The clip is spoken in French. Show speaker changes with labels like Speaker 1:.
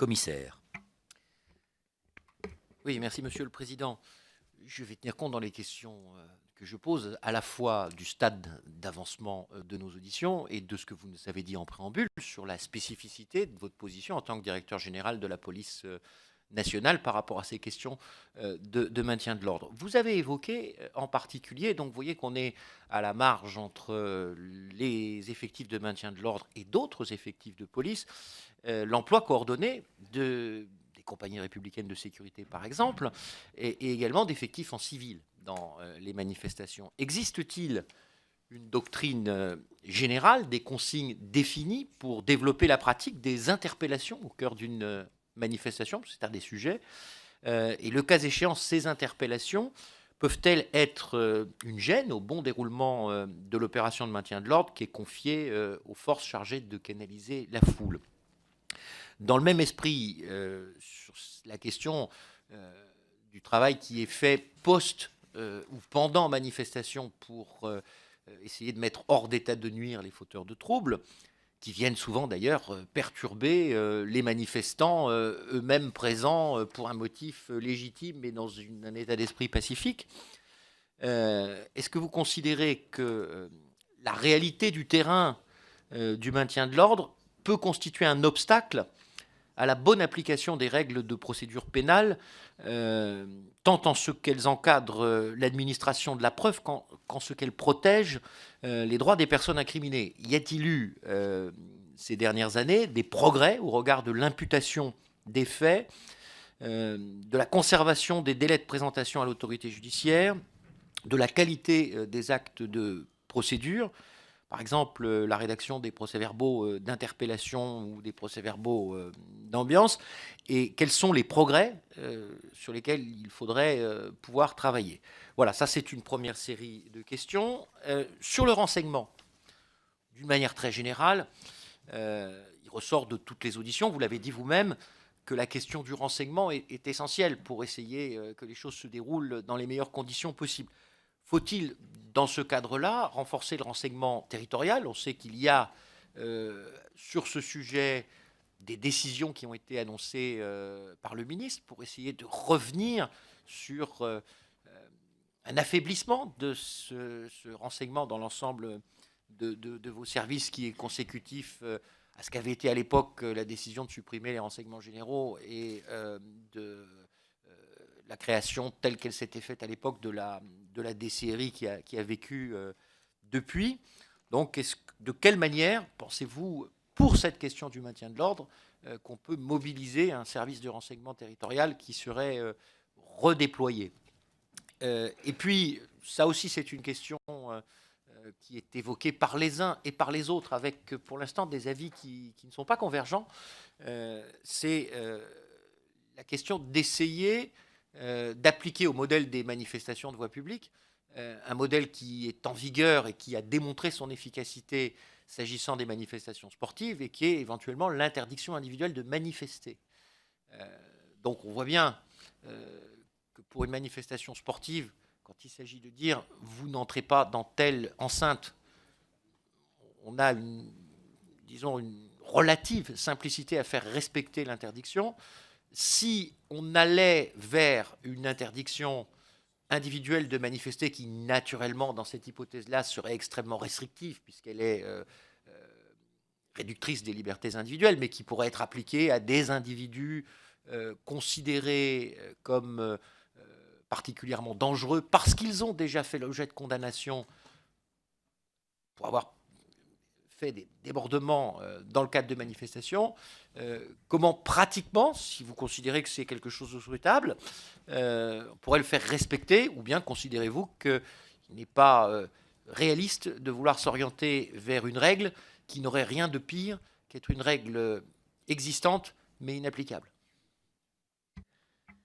Speaker 1: commissaire. Oui, merci Monsieur le Président. Je vais tenir compte dans les questions que je pose à la fois du stade d'avancement de nos auditions et de ce que vous nous avez dit en préambule sur la spécificité de votre position en tant que directeur général de la police nationale par rapport à ces questions de maintien de l'ordre. Vous avez évoqué en particulier, donc vous voyez qu'on est à la marge entre les effectifs de maintien de l'ordre et d'autres effectifs de police, l'emploi coordonné des compagnies républicaines de sécurité, par exemple, et également d'effectifs en civil dans les manifestations. Existe-t-il une doctrine générale, des consignes définies pour développer la pratique des interpellations au cœur d'une manifestation, c'est un des sujets, et le cas échéant, ces interpellations peuvent-elles être une gêne au bon déroulement de l'opération de maintien de l'ordre qui est confiée aux forces chargées de canaliser la foule? Dans le même esprit, sur la question du travail qui est fait post ou pendant manifestation pour essayer de mettre hors d'état de nuire les fauteurs de troubles, qui viennent souvent d'ailleurs perturber les manifestants eux-mêmes présents pour un motif légitime mais dans un état d'esprit pacifique. Est-ce que vous considérez que la réalité du terrain du maintien de l'ordre peut constituer un obstacle à la bonne application des règles de procédure pénale, tant en ce qu'elles encadrent l'administration de la preuve qu'en ce qu'elles protègent les droits des personnes incriminées? Y a-t-il eu, ces dernières années, des progrès au regard de l'imputation des faits, de la conservation des délais de présentation à l'autorité judiciaire, de la qualité des actes de procédure? Par exemple, la rédaction des procès-verbaux d'interpellation ou des procès-verbaux d'ambiance, et quels sont les progrès sur lesquels il faudrait pouvoir travailler. Voilà, ça c'est une première série de questions. Sur le renseignement, d'une manière très générale, il ressort de toutes les auditions, vous l'avez dit vous-même, que la question du renseignement est essentielle pour essayer que les choses se déroulent dans les meilleures conditions possibles. Faut-il, dans ce cadre-là, renforcer le renseignement territorial? On sait qu'il y a sur ce sujet des décisions qui ont été annoncées par le ministre pour essayer de revenir sur un affaiblissement de ce renseignement dans l'ensemble de vos services qui est consécutif à ce qu'avait été à l'époque la décision de supprimer les renseignements généraux et de la création telle qu'elle s'était faite à l'époque de la DCRI qui a vécu depuis. Donc, de quelle manière pensez-vous, pour cette question du maintien de l'ordre, qu'on peut mobiliser un service de renseignement territorial qui serait redéployé? Et puis, ça aussi, c'est une question qui est évoquée par les uns et par les autres, avec pour l'instant des avis qui ne sont pas convergents. C'est la question d'essayer d'appliquer au modèle des manifestations de voie publique, un modèle qui est en vigueur et qui a démontré son efficacité s'agissant des manifestations sportives et qui est éventuellement l'interdiction individuelle de manifester. Donc on voit bien que pour une manifestation sportive, quand il s'agit de dire vous n'entrez pas dans telle enceinte, on a disons une relative simplicité à faire respecter l'interdiction. Si on allait vers une interdiction individuelle de manifester qui, naturellement, dans cette hypothèse-là, serait extrêmement restrictive, puisqu'elle est réductrice des libertés individuelles, mais qui pourrait être appliquée à des individus considérés comme particulièrement dangereux parce qu'ils ont déjà fait l'objet de condamnation pour avoir fait des débordements dans le cadre de manifestations, comment pratiquement, si vous considérez que c'est quelque chose de souhaitable, on pourrait le faire respecter, ou bien considérez-vous qu'il n'est pas réaliste de vouloir s'orienter vers une règle qui n'aurait rien de pire qu'être une règle existante mais inapplicable?